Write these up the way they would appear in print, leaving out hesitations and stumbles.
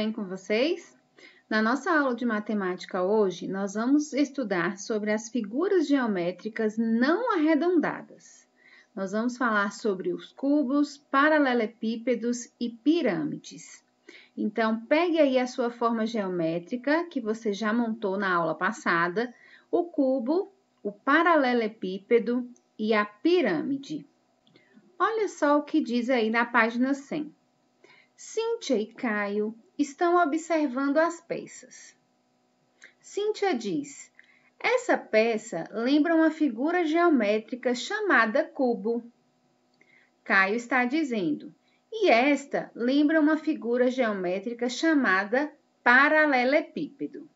bem com vocês? Na nossa aula de matemática hoje, nós vamos estudar sobre as figuras geométricas não arredondadas. Nós vamos falar sobre os cubos, paralelepípedos e pirâmides. Então, pegue aí a sua forma geométrica que você já montou na aula passada, o cubo, o paralelepípedo e a pirâmide. Olha só o que diz aí na página 100. Cíntia e Caio estão observando as peças. Cíntia diz: essa peça lembra uma figura geométrica chamada cubo. Caio está dizendo: e esta lembra uma figura geométrica chamada paralelepípedo.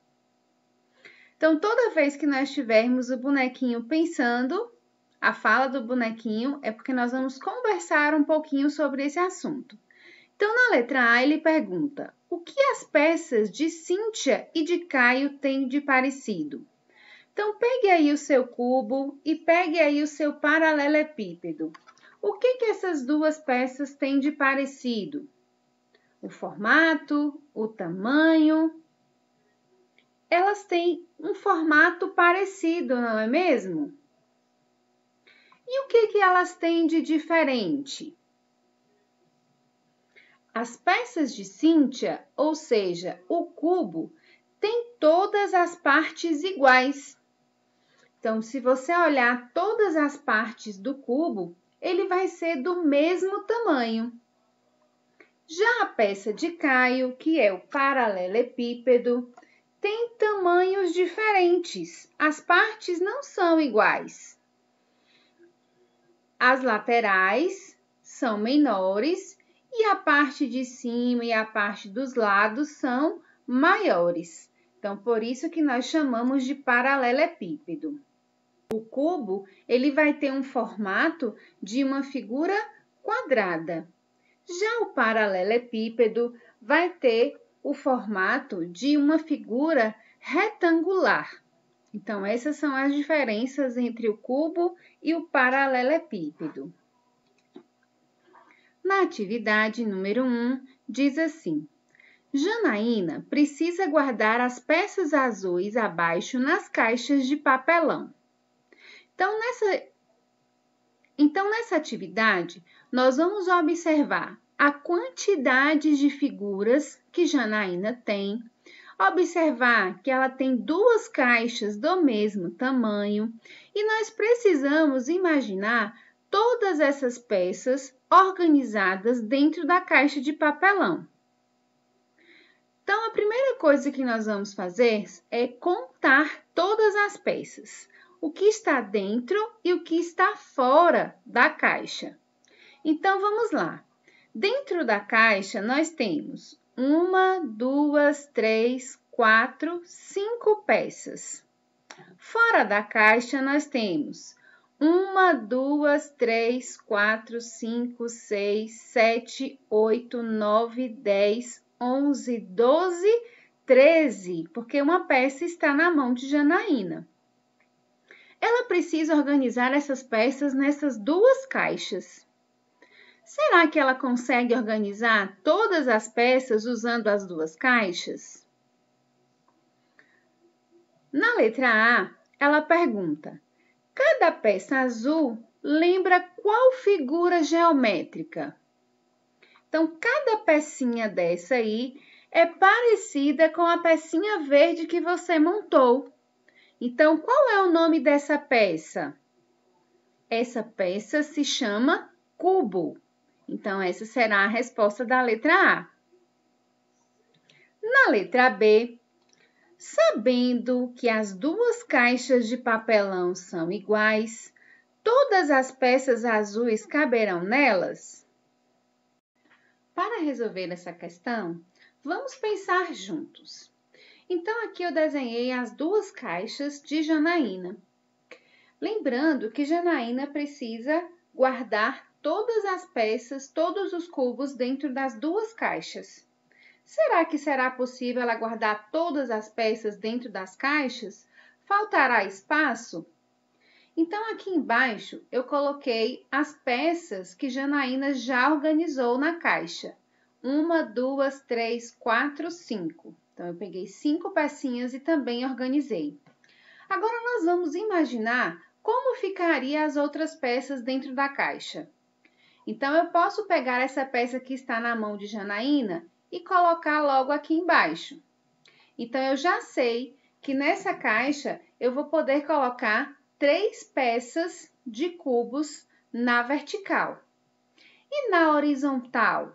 Então, toda vez que nós tivermos o bonequinho pensando, a fala do bonequinho é porque nós vamos conversar um pouquinho sobre esse assunto. Então, na letra A, ele pergunta: o que as peças de Cíntia e de Caio têm de parecido? Então, pegue aí o seu cubo e pegue aí o seu paralelepípedo. O que essas duas peças têm de parecido? O formato, o tamanho. Elas têm um formato parecido, não é mesmo? E o que elas têm de diferente? As peças de Cíntia, ou seja, o cubo, tem todas as partes iguais. Então, se você olhar todas as partes do cubo, ele vai ser do mesmo tamanho. Já a peça de Caio, que é o paralelepípedo, tem tamanhos diferentes. As partes não são iguais. As laterais são menores e a parte de cima e a parte dos lados são maiores. Então, por isso que nós chamamos de paralelepípedo. O cubo, ele vai ter um formato de uma figura quadrada. Já o paralelepípedo vai ter o formato de uma figura retangular. Então, essas são as diferenças entre o cubo e o paralelepípedo. Na atividade número 1, diz assim: Janaína precisa guardar as peças azuis abaixo nas caixas de papelão. Então, nessa atividade, nós vamos observar a quantidade de figuras que Janaína tem, observar que ela tem duas caixas do mesmo tamanho e nós precisamos imaginar todas essas peças organizadas dentro da caixa de papelão. Então, a primeira coisa que nós vamos fazer é contar todas as peças, o que está dentro e o que está fora da caixa. Então, vamos lá. Dentro da caixa, nós temos 1, 2, 3, 4, 5 peças. Fora da caixa, nós temos 1, 2, 3, 4, 5, 6, 7, 8, 9, 10, 11, 12, 13, porque uma peça está na mão de Janaína. Ela precisa organizar essas peças nessas duas caixas. Será que ela consegue organizar todas as peças usando as duas caixas? Na letra A, ela pergunta: cada peça azul lembra qual figura geométrica? Então, cada pecinha dessa aí é parecida com a pecinha verde que você montou. Então, qual é o nome dessa peça? Essa peça se chama cubo. Então, essa será a resposta da letra A. Na letra B, sabendo que as duas caixas de papelão são iguais, todas as peças azuis caberão nelas? Para resolver essa questão, vamos pensar juntos. Então, aqui eu desenhei as duas caixas de Janaína. Lembrando que Janaína precisa guardar todas as peças, todos os cubos dentro das duas caixas. Será que será possível ela guardar todas as peças dentro das caixas? Faltará espaço? Então, aqui embaixo, eu coloquei as peças que Janaína já organizou na caixa. 1, 2, 3, 4, 5. Então, eu peguei 5 pecinhas e também organizei. Agora, nós vamos imaginar como ficaria as outras peças dentro da caixa. Então, eu posso pegar essa peça que está na mão de Janaína e colocar logo aqui embaixo. Então, eu já sei que nessa caixa eu vou poder colocar 3 peças de cubos na vertical. E na horizontal,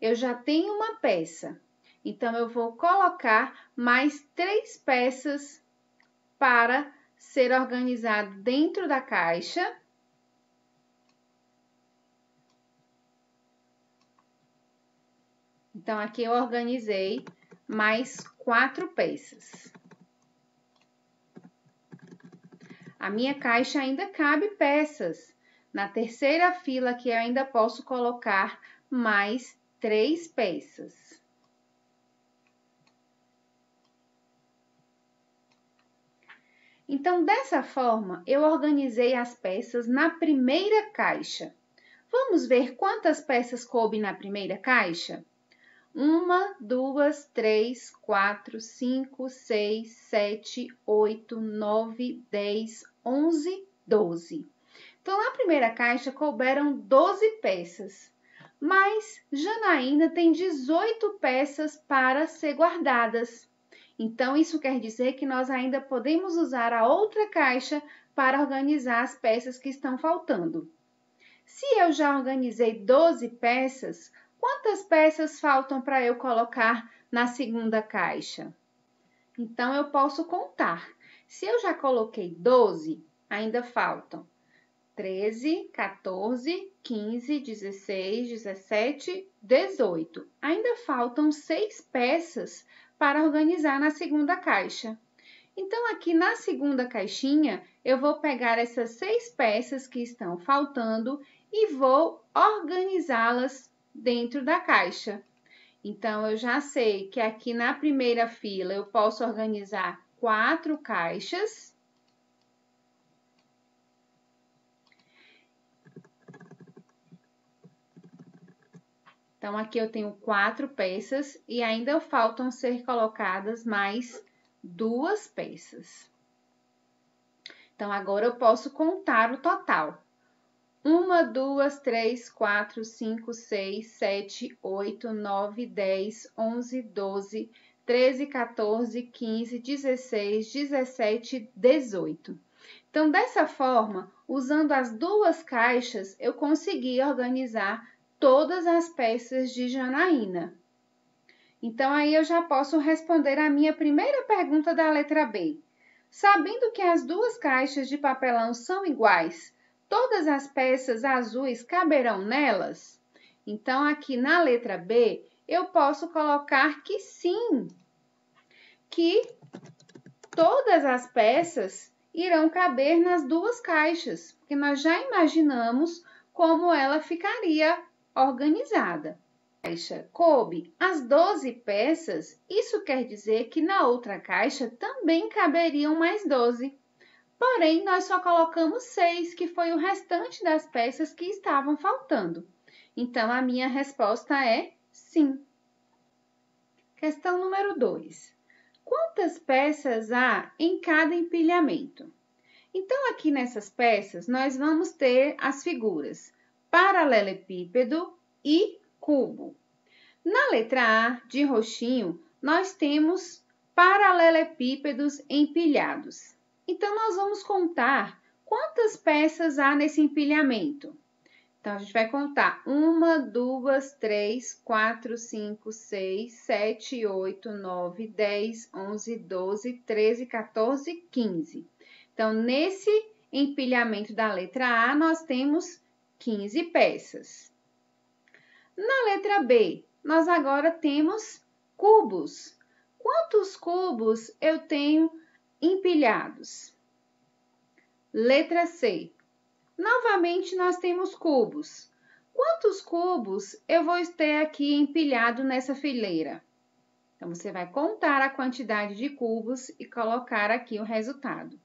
eu já tenho uma peça. Então, eu vou colocar mais 3 peças para ser organizado dentro da caixa. Então, aqui eu organizei mais 4 peças. A minha caixa ainda cabe peças. Na terceira fila aqui eu ainda posso colocar mais 3 peças. Então, dessa forma, eu organizei as peças na primeira caixa. Vamos ver quantas peças coube na primeira caixa? 1, 2, 3, 4, 5, 6, 7, 8, 9, 10, 11, 12. Então, na primeira caixa couberam 12 peças, mas Janaína tem 18 peças para ser guardadas. Então, isso quer dizer que nós ainda podemos usar a outra caixa para organizar as peças que estão faltando. Se eu já organizei 12 peças, quantas peças faltam para eu colocar na segunda caixa? Então, eu posso contar. Se eu já coloquei 12, ainda faltam 13, 14, 15, 16, 17, 18. Ainda faltam 6 peças para organizar na segunda caixa. Então, aqui na segunda caixinha, eu vou pegar essas 6 peças que estão faltando e vou organizá-las dentro da caixa. Então, eu já sei que aqui na primeira fila eu posso organizar 4 caixas. Então, aqui eu tenho 4 peças e ainda faltam ser colocadas mais 2 peças. Então, agora eu posso contar o total. 1, 2, 3, 4, 5, 6, 7, 8, 9, 10, 11, 12, 13, 14, 15, 16, 17, 18. Então, dessa forma, usando as 2 caixas, eu consegui organizar todas as peças de Janaína. Então, aí eu já posso responder a minha primeira pergunta da letra B. Sabendo que as 2 caixas de papelão são iguais, todas as peças azuis caberão nelas? Então, aqui na letra B, eu posso colocar que sim, que todas as peças irão caber nas 2 caixas, porque nós já imaginamos como ela ficaria organizada. Caixa coube as 12 peças, isso quer dizer que na outra caixa também caberiam mais 12. Porém, nós só colocamos 6, que foi o restante das peças que estavam faltando. Então, a minha resposta é sim. Questão número 2. Quantas peças há em cada empilhamento? Então, aqui nessas peças, nós vamos ter as figuras paralelepípedo e cubo. Na letra A, de roxinho, nós temos paralelepípedos empilhados. Então, nós vamos contar quantas peças há nesse empilhamento. Então, a gente vai contar 1, 2, 3, 4, 5, 6, 7, 8, 9, 10, 11, 12, 13, 14, 15. Então, nesse empilhamento da letra A, nós temos 15 peças. Na letra B, nós agora temos cubos. Quantos cubos eu tenho empilhados? Letra C. Novamente, nós temos cubos. Quantos cubos eu vou ter aqui empilhado nessa fileira? Então, você vai contar a quantidade de cubos e colocar aqui o resultado.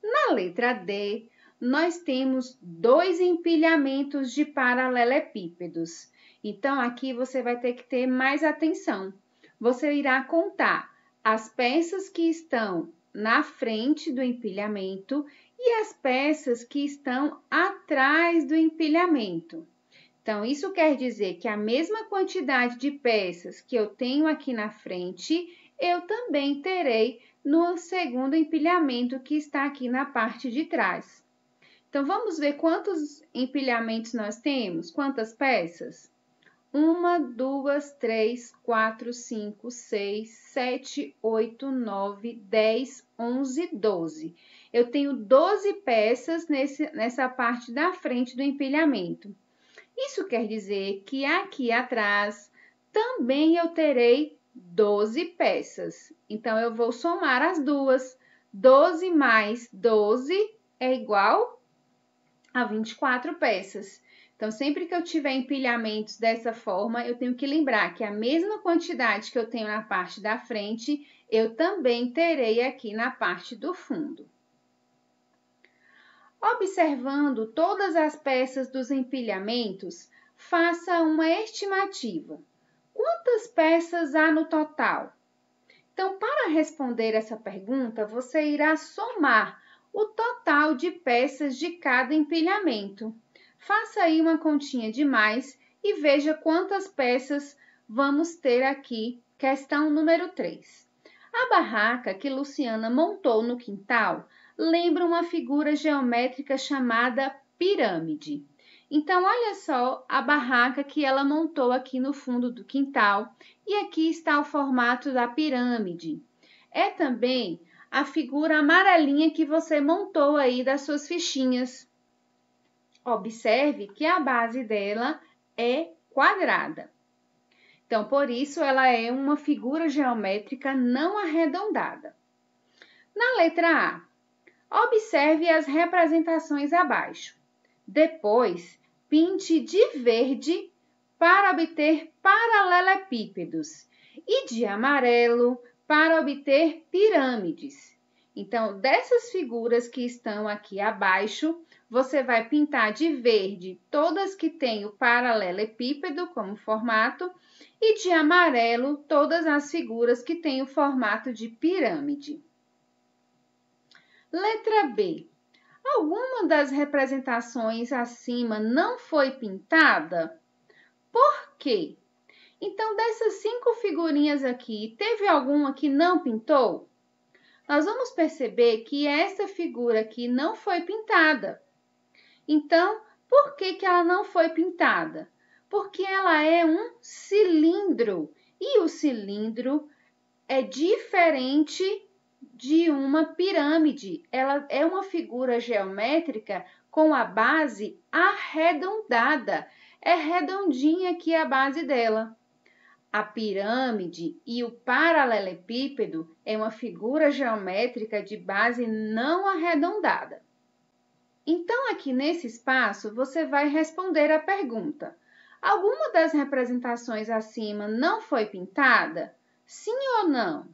Na letra D, nós temos 2 empilhamentos de paralelepípedos. Então, aqui você vai ter que ter mais atenção. Você irá contar as peças que estão na frente do empilhamento e as peças que estão atrás do empilhamento. Então, isso quer dizer que a mesma quantidade de peças que eu tenho aqui na frente, eu também terei no segundo empilhamento que está aqui na parte de trás. Então, vamos ver quantos empilhamentos nós temos? Quantas peças? 1, 2, 3, 4, 5, 6, 7, 8, 9, 10, 11, 12. Eu tenho 12 peças nessa parte da frente do empilhamento. Isso quer dizer que aqui atrás também eu terei 12 peças. Então, eu vou somar as duas. 12 mais 12 é igual a 24 peças. Então, sempre que eu tiver empilhamentos dessa forma, eu tenho que lembrar que a mesma quantidade que eu tenho na parte da frente, eu também terei aqui na parte do fundo. Observando todas as peças dos empilhamentos, faça uma estimativa. Quantas peças há no total? Então, para responder essa pergunta, você irá somar o total de peças de cada empilhamento. Faça aí uma continha de mais e veja quantas peças vamos ter aqui. Questão número 3. A barraca que Luciana montou no quintal lembra uma figura geométrica chamada pirâmide. Então, olha só a barraca que ela montou aqui no fundo do quintal e aqui está o formato da pirâmide. É também a figura amarelinha que você montou aí das suas fichinhas. Observe que a base dela é quadrada. Então, por isso, ela é uma figura geométrica não arredondada. Na letra A, observe as representações abaixo. Depois, pinte de verde para obter paralelepípedos e de amarelo para obter pirâmides. Então, dessas figuras que estão aqui abaixo, você vai pintar de verde todas que têm o paralelepípedo como formato e de amarelo todas as figuras que têm o formato de pirâmide. Letra B. Alguma das representações acima não foi pintada? Por quê? Então, dessas 5 figurinhas aqui, teve alguma que não pintou? Nós vamos perceber que essa figura aqui não foi pintada. Então, por que ela não foi pintada? Porque ela é um cilindro e o cilindro é diferente de uma pirâmide. Ela é uma figura geométrica com a base arredondada. É redondinha aqui a base dela. A pirâmide e o paralelepípedo é uma figura geométrica de base não arredondada. Então, aqui nesse espaço, você vai responder a pergunta: alguma das representações acima não foi pintada? Sim ou não?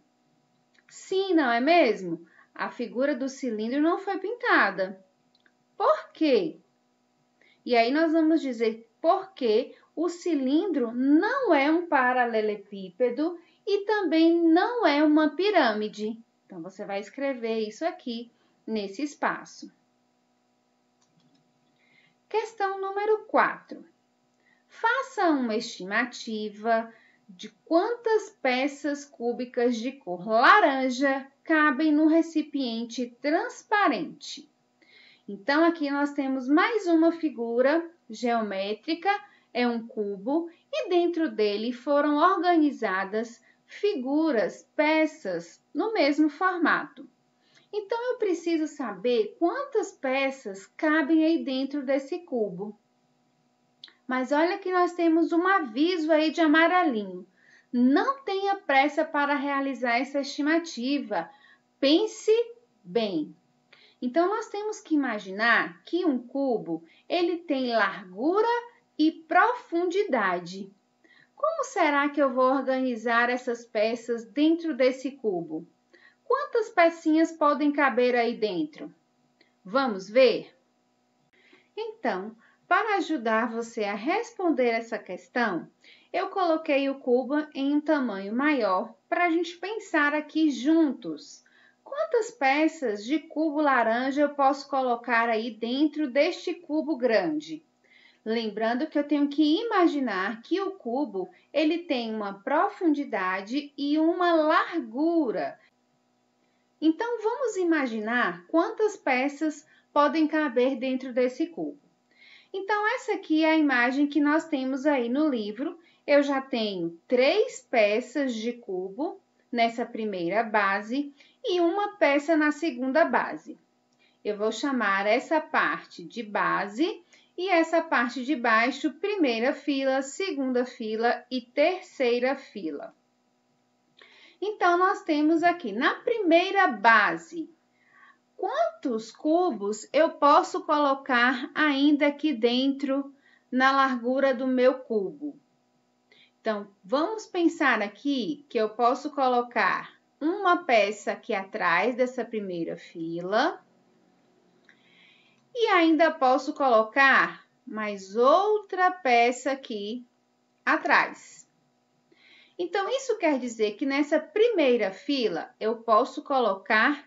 Sim, não é mesmo? A figura do cilindro não foi pintada. Por quê? E aí nós vamos dizer por que o cilindro não é um paralelepípedo e também não é uma pirâmide. Então, você vai escrever isso aqui nesse espaço. Questão número 4. Faça uma estimativa de quantas peças cúbicas de cor laranja cabem no recipiente transparente. Então, aqui nós temos mais uma figura geométrica, é um cubo, e dentro dele foram organizadas figuras, peças, no mesmo formato. Então, eu preciso saber quantas peças cabem aí dentro desse cubo. Mas olha que nós temos um aviso aí de amarelinho. Não tenha pressa para realizar essa estimativa. Pense bem. Então, nós temos que imaginar que um cubo, ele tem largura e profundidade. Como será que eu vou organizar essas peças dentro desse cubo? Quantas pecinhas podem caber aí dentro? Vamos ver? Então, para ajudar você a responder essa questão, eu coloquei o cubo em um tamanho maior para a gente pensar aqui juntos. Quantas peças de cubo laranja eu posso colocar aí dentro deste cubo grande? Lembrando que eu tenho que imaginar que o cubo ele tem uma profundidade e uma largura. Então, vamos imaginar quantas peças podem caber dentro desse cubo. Então, essa aqui é a imagem que nós temos aí no livro. Eu já tenho 3 peças de cubo nessa primeira base e uma peça na segunda base. Eu vou chamar essa parte de base e essa parte de baixo, primeira fila, segunda fila e terceira fila. Então, nós temos aqui na primeira base, quantos cubos eu posso colocar ainda aqui dentro na largura do meu cubo? Então, vamos pensar aqui que eu posso colocar uma peça aqui atrás dessa primeira fila. E ainda posso colocar mais outra peça aqui atrás. Então, isso quer dizer que nessa primeira fila, eu posso colocar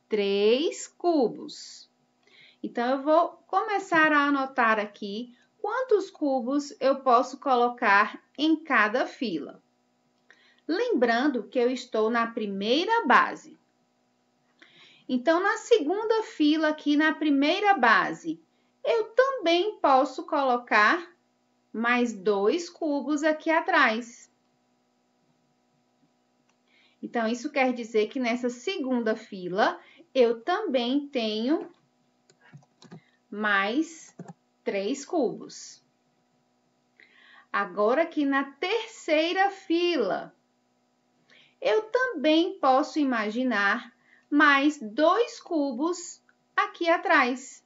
3 cubos. Então, eu vou começar a anotar aqui quantos cubos eu posso colocar em cada fila. Lembrando que eu estou na primeira base. Então, na segunda fila aqui na primeira base, eu também posso colocar mais 2 cubos aqui atrás. Então, isso quer dizer que nessa segunda fila, eu também tenho mais 3 cubos. Agora, aqui na terceira fila, eu também posso imaginar mais 2 cubos aqui atrás.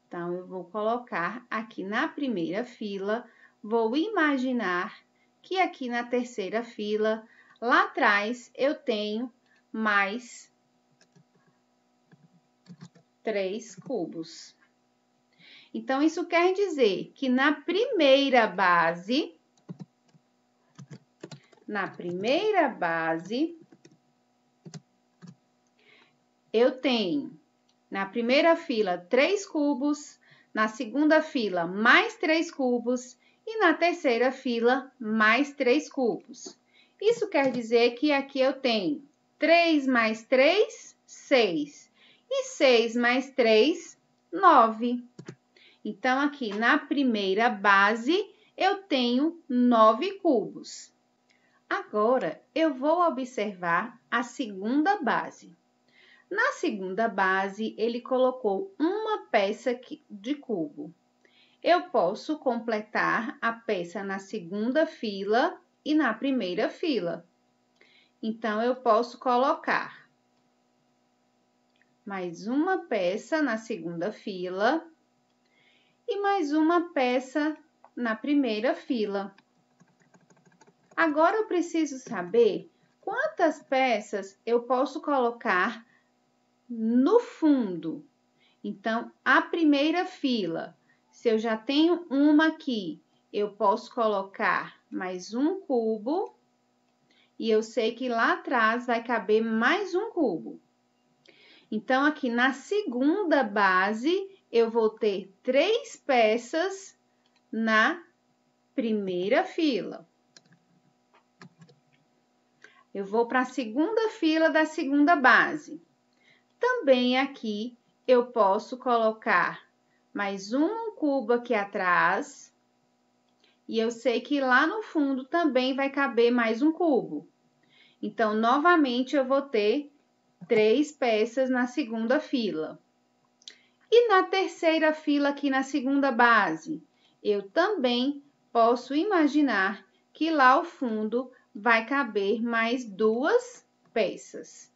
Então, eu vou colocar aqui na primeira fila, vou imaginar que aqui na terceira fila, lá atrás, eu tenho mais 3 cubos. Então, isso quer dizer que na primeira base, eu tenho na primeira fila 3 cubos, na segunda fila mais 3 cubos e na terceira fila mais 3 cubos. Isso quer dizer que aqui eu tenho 3 mais 3, 6. E 6 mais 3, 9. Então, aqui na primeira base, eu tenho 9 cubos. Agora, eu vou observar a segunda base. Na segunda base, ele colocou uma peça de cubo. Eu posso completar a peça na segunda fila e na primeira fila. Então, eu posso colocar mais uma peça na segunda fila e mais uma peça na primeira fila. Agora, eu preciso saber quantas peças eu posso colocar no fundo. Então, a primeira fila, se eu já tenho uma aqui, eu posso colocar mais um cubo e eu sei que lá atrás vai caber mais um cubo. Então, aqui na segunda base, eu vou ter 3 peças na primeira fila. Eu vou para a segunda fila da segunda base. Também aqui eu posso colocar mais um cubo aqui atrás. E eu sei que lá no fundo também vai caber mais um cubo. Então, novamente, eu vou ter 3 peças na segunda fila. E na terceira fila aqui na segunda base, eu também posso imaginar que lá ao fundo vai caber mais 2 peças.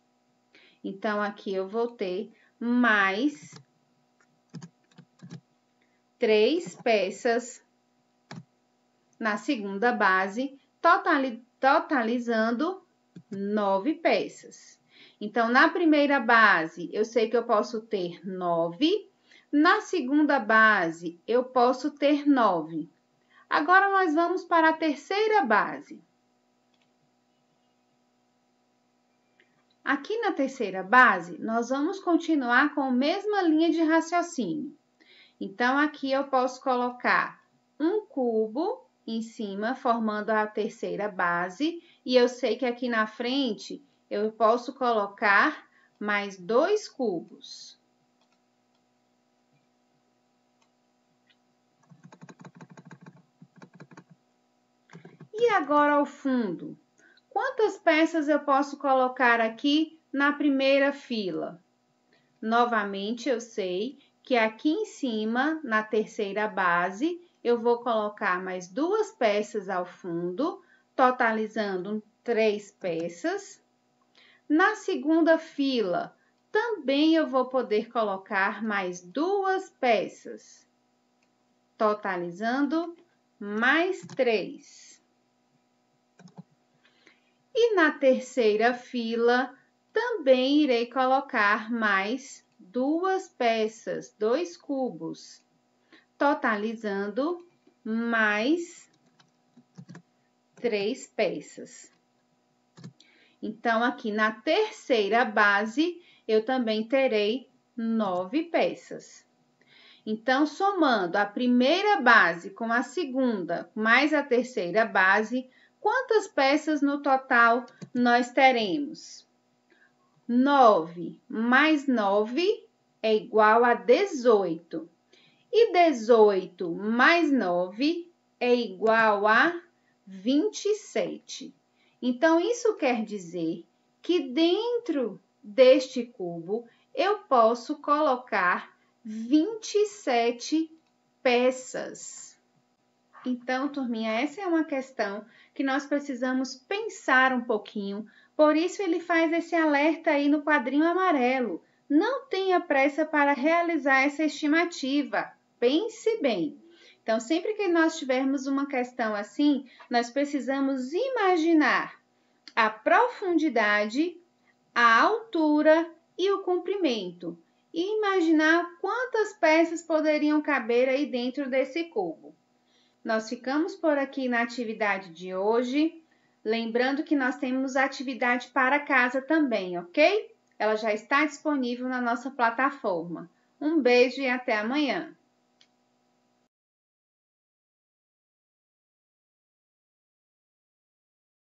Então, aqui eu vou ter mais 3 peças na segunda base, totalizando 9 peças. Então, na primeira base, eu sei que eu posso ter 9. Na segunda base, eu posso ter 9. Agora, nós vamos para a terceira base. Aqui na terceira base, nós vamos continuar com a mesma linha de raciocínio. Então, aqui eu posso colocar um cubo em cima, formando a terceira base, e eu sei que aqui na frente eu posso colocar mais 2 cubos. E agora ao fundo, quantas peças eu posso colocar aqui na primeira fila? Novamente, eu sei que aqui em cima, na terceira base, eu vou colocar mais 2 peças ao fundo, totalizando 3 peças. Na segunda fila, também eu vou poder colocar mais 2 peças, totalizando mais 3. E na terceira fila, também irei colocar mais 2 peças, 2 cubos, totalizando mais 3 peças. Então, aqui na terceira base, eu também terei 9 peças. Então, somando a primeira base com a segunda, mais a terceira base, quantas peças no total nós teremos? 9 mais 9 é igual a 18. E 18 mais 9 é igual a 27. Então, isso quer dizer que dentro deste cubo eu posso colocar 27 peças. Então, turminha, essa é uma questão que nós precisamos pensar um pouquinho. Por isso, ele faz esse alerta aí no quadrinho amarelo. Não tenha pressa para realizar essa estimativa. Pense bem. Então, sempre que nós tivermos uma questão assim, nós precisamos imaginar a profundidade, a altura e o comprimento. E imaginar quantas peças poderiam caber aí dentro desse cubo. Nós ficamos por aqui na atividade de hoje. Lembrando que nós temos atividade para casa também, ok? Ela já está disponível na nossa plataforma. Um beijo e até amanhã!